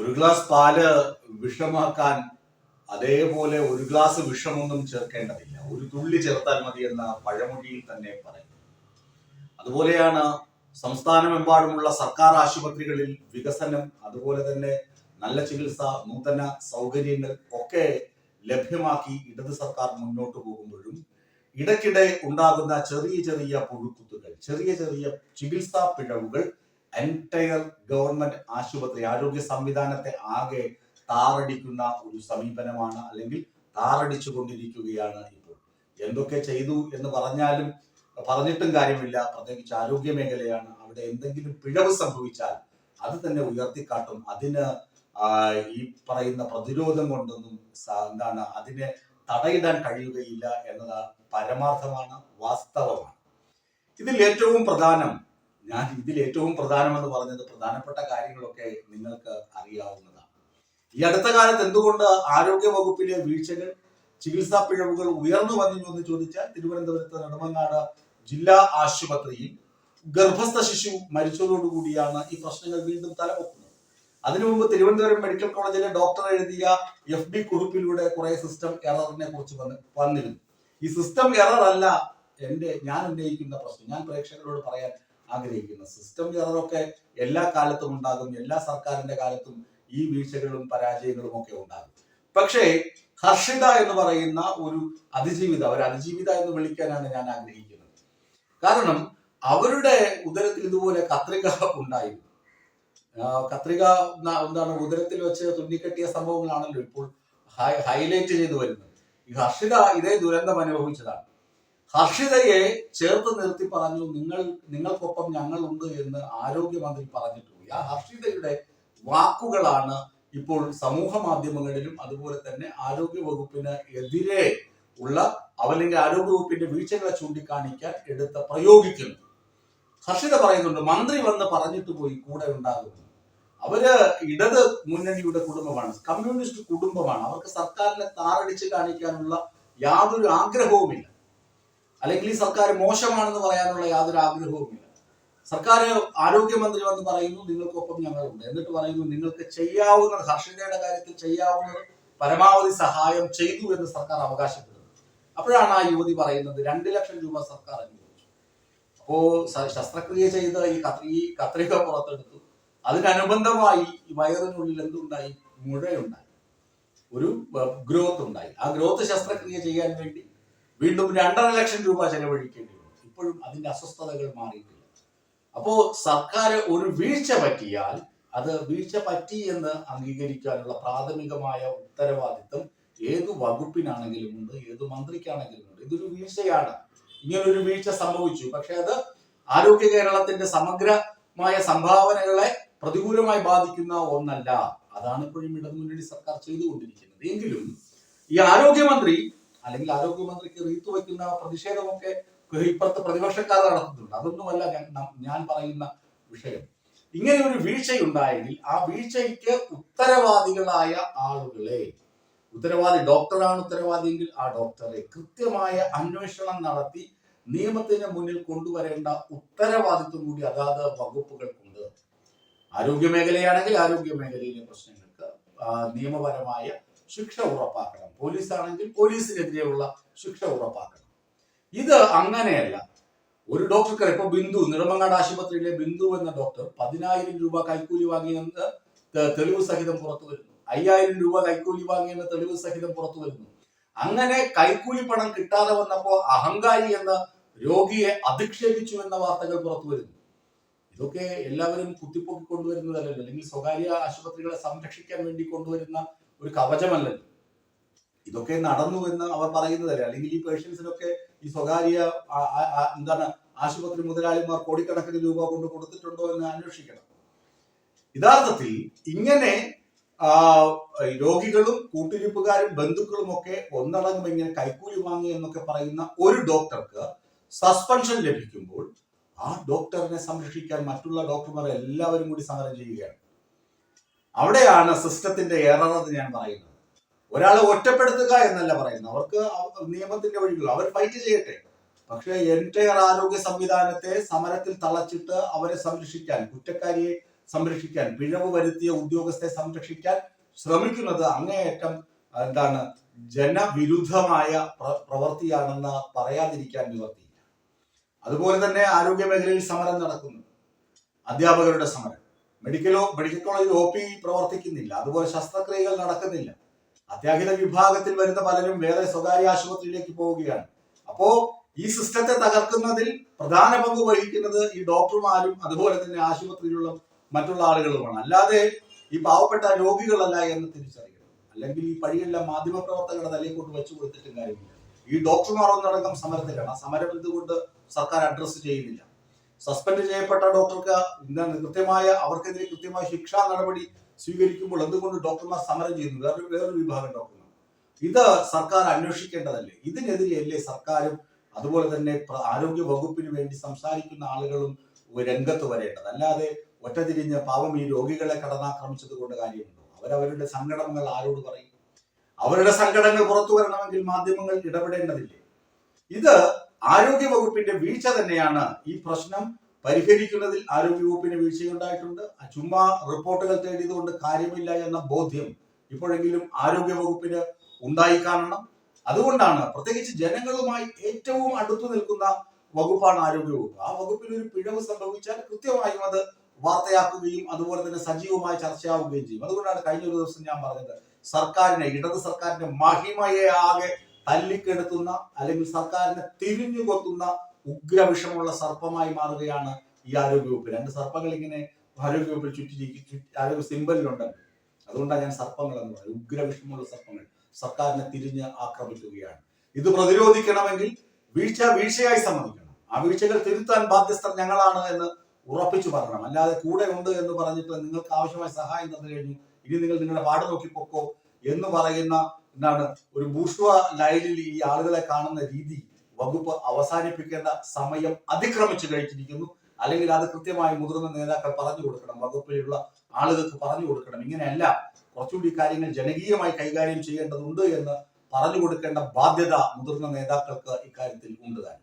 ഒരു ഗ്ലാസ് പാല് വിഷമാക്കാൻ അതേപോലെ ഒരു ഗ്ലാസ് വിഷമൊന്നും ചേർക്കേണ്ടതില്ല, ഒരു തുള്ളി ചേർത്താൽ മതി എന്ന പഴമൊഴിയിൽ തന്നെ പറയും. അതുപോലെയാണ് സംസ്ഥാനമെമ്പാടുമുള്ള സർക്കാർ ആശുപത്രികളിൽ വികസനം, അതുപോലെ തന്നെ നല്ല ചികിത്സ, നൂതന സൗകര്യങ്ങൾ ഒക്കെ ലഭ്യമാക്കി ഇടത് സർക്കാർ മുന്നോട്ട് പോകുമ്പോഴും ഇടയ്ക്കിടെ ഉണ്ടാകുന്ന ചെറിയ ചെറിയ പുഴുക്കുത്തുകൾ, ചെറിയ ചെറിയ ചികിത്സാ പിഴവുകൾ എൻറ്റയർ ഗവൺമെന്റ് ആശുപത്രി ആരോഗ്യ സംവിധാനത്തെ ആകെ താറടിക്കുന്ന ഒരു സമീപനമാണ്, അല്ലെങ്കിൽ താറടിച്ചു കൊണ്ടിരിക്കുകയാണ് ഇപ്പോൾ. എന്തൊക്കെ ചെയ്തു എന്ന് പറഞ്ഞിട്ടും കാര്യമില്ല. പ്രത്യേകിച്ച് ആരോഗ്യ മേഖലയാണ്. അവിടെ എന്തെങ്കിലും പിഴവ് സംഭവിച്ചാൽ അത് തന്നെ ഉയർത്തിക്കാട്ടും. അതിന് ഈ പറയുന്ന പ്രതിരോധം കൊണ്ടൊന്നും അതിനെ തടയിടാൻ കഴിയുകയില്ല എന്നത് പരമാർത്ഥമാണ്, വാസ്തവമാണ്. ഇതിൽ ഏറ്റവും പ്രധാനം എന്ന് പറഞ്ഞത് പ്രധാനപ്പെട്ട കാര്യങ്ങളൊക്കെ നിങ്ങൾക്ക് അറിയാവുന്നതാണ്. ഈ അടുത്ത കാലത്ത് എന്തുകൊണ്ട് ആരോഗ്യ വകുപ്പിലെ വീഴ്ചകൾ, ചികിത്സാ പിഴവുകൾ ഉയർന്നു വന്നു എന്ന് ചോദിച്ചാൽ, തിരുവനന്തപുരത്ത് നെടുമങ്ങാട് ജില്ലാ ആശുപത്രിയിൽ ഗർഭസ്ഥ ശിശു മരിച്ചതോടുകൂടിയാണ് ഈ പ്രശ്നങ്ങൾ വീണ്ടും തലപൊക്കുന്നത്. അതിനു മുമ്പ് തിരുവനന്തപുരം മെഡിക്കൽ കോളേജിലെ ഡോക്ടർ എഴുതിയ FB കുറിപ്പിലൂടെ കുറെ സിസ്റ്റം എററിനെ കുറിച്ച് വന്നിരുന്നു. ഈ സിസ്റ്റം എറർ അല്ല ഞാൻ ഉന്നയിക്കുന്ന പ്രശ്നം, ഞാൻ പ്രേക്ഷകരോട് പറയാൻ ആഗ്രഹിക്കുന്ന സിസ്റ്റം എററൊക്കെ എല്ലാ കാലത്തും ഉണ്ടാകും. എല്ലാ സർക്കാരിന്റെ കാലത്തും ഈ വീഴ്ചകളും പരാജയങ്ങളും ഒക്കെ ഉണ്ടാകും. പക്ഷേ ഹർഷിത എന്ന് പറയുന്ന ഒരു അതിജീവിത എന്ന് വിളിക്കാനാണ് ഞാൻ ആഗ്രഹിക്കുന്നത്. കാരണം അവരുടെ ഉദരത്തിൽ ഇതുപോലെ കത്രിക ഉണ്ടായിരുന്നു. കത്രിക ഉദരത്തിൽ വെച്ച് തുന്നിക്കെട്ടിയ സംഭവങ്ങളാണല്ലോ ഇപ്പോൾ ഹൈലൈറ്റ് ചെയ്തു വരുന്നത്. ഈ ഹർഷിത ഇതേ ദുരന്തം അനുഭവിച്ചതാണ്. ഹർഷിതയെ ചേർത്ത് നിർത്തി പറഞ്ഞു, നിങ്ങൾക്കൊപ്പം ഞങ്ങളുണ്ട് എന്ന് ആരോഗ്യമന്ത്രി പറഞ്ഞിട്ടുപോയി. ആ ഹർഷിതയുടെ വാക്കുകളാണ് ഇപ്പോൾ സമൂഹ മാധ്യമങ്ങളിലും അതുപോലെ തന്നെ ആരോഗ്യ വകുപ്പിന് എതിരെ ഉള്ള അല്ലെങ്കിൽ ആരോഗ്യ വകുപ്പിന്റെ വീഴ്ചകളെ ചൂണ്ടിക്കാണിക്കാൻ പ്രയോഗിക്കുന്നു. ഹർഷിത പറയുന്നുണ്ട്, മന്ത്രി വന്ന് പറഞ്ഞിട്ട് പോയി കൂടെ ഉണ്ടാകുന്നു. അവര് ഇടത് മുന്നണിയുടെ കുടുംബമാണ്, കമ്മ്യൂണിസ്റ്റ് കുടുംബമാണ്. അവർക്ക് സർക്കാരിനെ താറടിച്ച് കാണിക്കാനുള്ള യാതൊരു ആഗ്രഹവുമില്ല, അല്ലെങ്കിൽ ഈ സർക്കാർ മോശമാണെന്ന് പറയാനുള്ള യാതൊരു ആഗ്രഹവുമില്ല. സർക്കാർ ആരോഗ്യമന്ത്രി വന്ന് പറയുന്നു, നിങ്ങൾക്കൊപ്പം ഞങ്ങളുണ്ട്. എന്നിട്ട് പറയുന്നു, നിങ്ങൾക്ക് ചെയ്യാവുന്നത്, ഹർഷിതയുടെ കാര്യത്തിൽ ചെയ്യാവുന്നത് പരമാവധി സഹായം ചെയ്തു എന്ന് സർക്കാർ അവകാശപ്പെടുന്നു. അപ്പോഴാണ് ആ യുവതി പറയുന്നത് 2 ലക്ഷം രൂപ സർക്കാർ അനുവദിച്ചു. അപ്പോ ശസ്ത്രക്രിയ ചെയ്ത് ഈ കത്രിക പുറത്തെടുത്തു. അതിനനുബന്ധമായി ഈ വയറിനുള്ളിൽ എന്തുണ്ടായി? മുഴയുണ്ടായി, ഒരു ഗ്രോത്ത് ഉണ്ടായി. ആ ഗ്രോത്ത് ശസ്ത്രക്രിയ ചെയ്യാൻ വേണ്ടി വീണ്ടും 2.5 ലക്ഷം രൂപ ചെലവഴിക്കേണ്ടി വന്നു. ഇപ്പോഴും അതിന്റെ അസ്വസ്ഥതകൾ മാറിയിട്ടില്ല. അപ്പോ സർക്കാർ ഒരു വീഴ്ച പറ്റിയാൽ അത് വീഴ്ച പറ്റി എന്ന് അംഗീകരിക്കാനുള്ള പ്രാഥമികമായ ഉത്തരവാദിത്വം ഏതു വകുപ്പിനാണെങ്കിലും ഉണ്ട്, ഏതു മന്ത്രിക്കാണെങ്കിലും ഉണ്ട്. ഇതൊരു വീഴ്ചയാണ്, ഇങ്ങനൊരു വീഴ്ച സംഭവിച്ചു. പക്ഷെ അത് ആരോഗ്യ കേരളത്തിന്റെ സമഗ്രമായ സംഭാവനകളെ പ്രതികൂലമായി ബാധിക്കുന്ന ഒന്നല്ല. അതാണ് ഇപ്പോഴും ഇടതുമുന്നണി സർക്കാർ ചെയ്തുകൊണ്ടിരിക്കുന്നത്. എങ്കിലും ഈ ആരോഗ്യമന്ത്രി അല്ലെങ്കിൽ ആരോഗ്യമന്ത്രിക്ക് റീത്തു വയ്ക്കുന്ന പ്രതിഷേധമൊക്കെ ഇപ്പുറത്ത് പ്രതിപക്ഷക്കാർ നടത്തുന്നുണ്ട്. അതൊന്നുമല്ല ഞാൻ പറയുന്ന വിഷയം. ഇങ്ങനെ ഒരു വീഴ്ചയുണ്ടായെങ്കിൽ ആ വീഴ്ചയ്ക്ക് ഉത്തരവാദികളായ ആളുകളെ, ഡോക്ടറാണ് ഉത്തരവാദിയെങ്കിൽ ആ ഡോക്ടറെ കൃത്യമായ അന്വേഷണം നടത്തി നിയമത്തിന് മുന്നിൽ കൊണ്ടുവരേണ്ട ഉത്തരവാദിത്വം കൂടി അതാത് വകുപ്പുകൾക്കുണ്ട്. ആരോഗ്യ മേഖലയാണെങ്കിൽ ആരോഗ്യ മേഖലയിലെ പ്രശ്നങ്ങൾക്ക് നിയമപരമായ ശിക്ഷ ഉറപ്പാക്കണം. പോലീസ് ആണെങ്കിൽ പോലീസിനെതിരെയുള്ള ശിക്ഷ ഉറപ്പാക്കണം. ഇത് അങ്ങനെയല്ല. ഒരു ഡോക്ടർക്ക് ഇപ്പൊ നെടുമങ്ങാട് ആശുപത്രിയിലെ ബിന്ദു എന്ന ഡോക്ടർ 10,000 രൂപ കൈക്കൂലി വാങ്ങിയെന്ന് തെളിവ് സഹിതം പുറത്തു വരുന്നു. 5,000 രൂപ കൈക്കൂലി വാങ്ങിയെന്ന് തെളിവ് സഹിതം പുറത്തു വരുന്നു. അങ്ങനെ കൈക്കൂലി പണം കിട്ടാതെ വന്നപ്പോ അഹങ്കാരി എന്ന രോഗിയെ അധിക്ഷേപിച്ചു എന്ന വാർത്തകൾ പുറത്തു വരുന്നു. ഇതൊക്കെ എല്ലാവരും കുത്തിപ്പൊക്കി കൊണ്ടുവരുന്നതല്ലല്ലോ, അല്ലെങ്കിൽ സ്വകാര്യ ആശുപത്രികളെ സംരക്ഷിക്കാൻ വേണ്ടി കൊണ്ടുവരുന്ന ഒരു കവചമല്ലല്ലോ. ഇതൊക്കെ നടന്നു എന്ന് അവർ പറയുന്നതല്ലേ. അല്ലെങ്കിൽ ഈ പേഷ്യൻസിനൊക്കെ ഈ സ്വകാര്യ ആശുപത്രി മുതലാളിമാർ കോടിക്കണക്കിന് രൂപ കൊണ്ട് കൊടുത്തിട്ടുണ്ടോ എന്ന് അന്വേഷിക്കണം. യഥാർത്ഥത്തിൽ ഇങ്ങനെ രോഗികളും കൂട്ടിരിപ്പുകാരും ബന്ധുക്കളും ഒക്കെ ഒന്നടങ്കം ഇങ്ങനെ കൈക്കൂലി വാങ്ങി എന്നൊക്കെ പറയുന്ന ഒരു ഡോക്ടർക്ക് സസ്പെൻഷൻ ലഭിക്കുമ്പോൾ ആ ഡോക്ടറിനെ സംരക്ഷിക്കാൻ മറ്റുള്ള ഡോക്ടർമാർ എല്ലാവരും കൂടി സമരം ചെയ്യുകയാണ്. അവിടെയാണ് സിസ്റ്റത്തിന്റെ എറർ എന്ന് ഞാൻ പറയുന്നത്. ഒരാളെ ഒറ്റപ്പെടുത്തുക എന്നല്ല പറയുന്നത്. അവർക്ക് നിയമത്തിന്റെ വഴികൾ അവർ ഫൈറ്റ് ചെയ്യട്ടെ. പക്ഷെ എൻറ്റയർ ആരോഗ്യ സംവിധാനത്തെ സമരത്തിൽ തളച്ചിട്ട് അവരെ സംരക്ഷിക്കാൻ, കുറ്റക്കാരിയെ സംരക്ഷിക്കാൻ, പിഴവ് വരുത്തിയ ഉദ്യോഗസ്ഥരെ സംരക്ഷിക്കാൻ ശ്രമിക്കുന്നത് അങ്ങേയറ്റം എന്താണ് ജനവിരുദ്ധമായ പ്രവൃത്തിയാണെന്ന് പറയാതിരിക്കാൻ നിവർത്തിയില്ല. അതുപോലെ തന്നെ ആരോഗ്യ മേഖലയിൽ സമരം നടക്കുന്നു. അധ്യാപകരുടെ സമരം, മെഡിക്കൽ കോളേജിൽ OP പ്രവർത്തിക്കുന്നില്ല, അതുപോലെ ശസ്ത്രക്രിയകൾ നടക്കുന്നില്ല. അത്യാഹിത വിഭാഗത്തിൽ വരുന്ന പലരും വേറെ സ്വകാര്യ ആശുപത്രിയിലേക്ക് പോവുകയാണ്. അപ്പോ ഈ സിസ്റ്റത്തെ തകർക്കുന്നതിൽ പ്രധാന പങ്ക് വഹിക്കുന്നത് ഈ ഡോക്ടർമാരും അതുപോലെ തന്നെ ആശുപത്രിയിലുള്ള മറ്റുള്ള ആളുകളുമാണ്. അല്ലാതെ ഈ പാവപ്പെട്ട രോഗികളല്ല എന്ന് തിരിച്ചറിയണം. അല്ലെങ്കിൽ ഈ പഴിയെല്ലാം മാധ്യമപ്രവർത്തകരുടെ തലയിൽ കൊണ്ട് വെച്ചു കൊടുത്തിട്ടും കാര്യമില്ല. ഈ ഡോക്ടർമാർ ഒന്നടങ്കം സമരത്തിലാണ്. ആ സമരം എന്തുകൊണ്ട് സർക്കാർ അഡ്രസ് ചെയ്യുന്നില്ല? സസ്പെൻഡ് ചെയ്യപ്പെട്ട ഡോക്ടർക്ക് അവർക്കെതിരെ കൃത്യമായ ശിക്ഷാ നടപടി സ്വീകരിക്കുമ്പോൾ എന്തുകൊണ്ട് ഡോക്ടർമാർ സമരം ചെയ്യുന്നു? വേറൊരു വിഭാഗം ഡോക്ടർമാർ. ഇത് സർക്കാർ അന്വേഷിക്കേണ്ടതല്ലേ? ഇതിനെതിരെയല്ലേ സർക്കാരും അതുപോലെ തന്നെ ആരോഗ്യ വകുപ്പിന് വേണ്ടി സംസാരിക്കുന്ന ആളുകളും രംഗത്ത് വരേണ്ടത്? അല്ലാതെ ഒറ്റതിരിഞ്ഞ് പാവം ഈ രോഗികളെ കടന്നാക്രമിച്ചത് കൊണ്ട് കാര്യമുണ്ടോ? അവരവരുടെ സങ്കടങ്ങൾ ആരോട് പറയും? അവരുടെ സങ്കടങ്ങൾ പുറത്തു വരണമെങ്കിൽ മാധ്യമങ്ങൾ ഇടപെടേണ്ടതില്ലേ? ഇത് ആരോഗ്യ വകുപ്പിന്റെ വീഴ്ച തന്നെയാണ്. ഈ പ്രശ്നം പരിഹരിക്കുന്നതിൽ ആരോഗ്യ വകുപ്പിന് വീഴ്ചയുണ്ടായിട്ടുണ്ട്. ചുമ്മാ റിപ്പോർട്ടുകൾ തേടിയതുകൊണ്ട് കാര്യമില്ല എന്ന ബോധ്യം ഇപ്പോഴെങ്കിലും ആരോഗ്യ വകുപ്പിന് ഉണ്ടായി കാണണം. അതുകൊണ്ടാണ് പ്രത്യേകിച്ച് ജനങ്ങളുമായി ഏറ്റവും അടുത്തു നിൽക്കുന്ന വകുപ്പാണ് ആരോഗ്യ വകുപ്പ്. ആ വകുപ്പിൽ ഒരു പിഴവ് സംഭവിച്ചാൽ കൃത്യമായും അത് വാർത്തയാക്കുകയും അതുപോലെ തന്നെ സജീവമായി ചർച്ചയാവുകയും ചെയ്യും. അതുകൊണ്ടാണ് കഴിഞ്ഞ ഒരു ദിവസം ഞാൻ പറഞ്ഞത്, ഇടത് സർക്കാരിന്റെ മഹിമയെ ആകെ തല്ലിക്കെടുത്തുന്ന അല്ലെങ്കിൽ സർക്കാരിനെ തിരിഞ്ഞു കൊത്തുന്ന ഉഗ്രവിഷമുള്ള സർപ്പമായി മാറുകയാണ് ഈ ആരോഗ്യവകുപ്പ്. 2 സർപ്പങ്ങൾ ഇങ്ങനെ ആരോഗ്യവകുപ്പിൽ ആരോഗ്യ സിമ്പലിലുണ്ടല്ലോ. അതുകൊണ്ടാണ് ഞാൻ സർപ്പങ്ങൾ എന്ന് പറയുന്നത്. ഉഗ്രവിഷമുള്ള സർപ്പങ്ങൾ സർക്കാരിനെ തിരിഞ്ഞ് ആക്രമിക്കുകയാണ്. ഇത് പ്രതിരോധിക്കണമെങ്കിൽ വീഴ്ചയായി സമ്മതിക്കണം. ആ വീഴ്ചകൾ തിരുത്താൻ ബാധ്യസ്ഥർ ഞങ്ങളാണ് എന്ന് ഉറപ്പിച്ചു പറയണം. അല്ലാതെ കൂടെ ഉണ്ട് എന്ന് പറഞ്ഞിട്ട് നിങ്ങൾക്ക് ആവശ്യമായ സഹായം തന്നു കഴിഞ്ഞു, ഇനി നിങ്ങൾ നിങ്ങളുടെ പാട് നോക്കിപ്പോക്കോ എന്ന് പറയുന്ന ഒരു ബൂർഷ്വ ലൈനിൽ ഈ ആളുകളെ കാണുന്ന രീതി വകുപ്പ് അവസാനിപ്പിക്കേണ്ട സമയം അതിക്രമിച്ചു കഴിഞ്ഞിരിക്കുന്നു. അല്ലെങ്കിൽ അത് കൃത്യമായി മുതിർന്ന നേതാക്കൾ പറഞ്ഞു കൊടുക്കണം, വകുപ്പിലുള്ള ആളുകൾക്ക് പറഞ്ഞു കൊടുക്കണം. ഇങ്ങനെയല്ല, കുറച്ചുകൂടി കാര്യങ്ങൾ ജനകീയമായി കൈകാര്യം ചെയ്യേണ്ടതുണ്ട് എന്ന് പറഞ്ഞു കൊടുക്കേണ്ട ബാധ്യത മുതിർന്ന നേതാക്കൾക്ക് ഇക്കാര്യത്തിൽ ഉണ്ട് തന്നെ.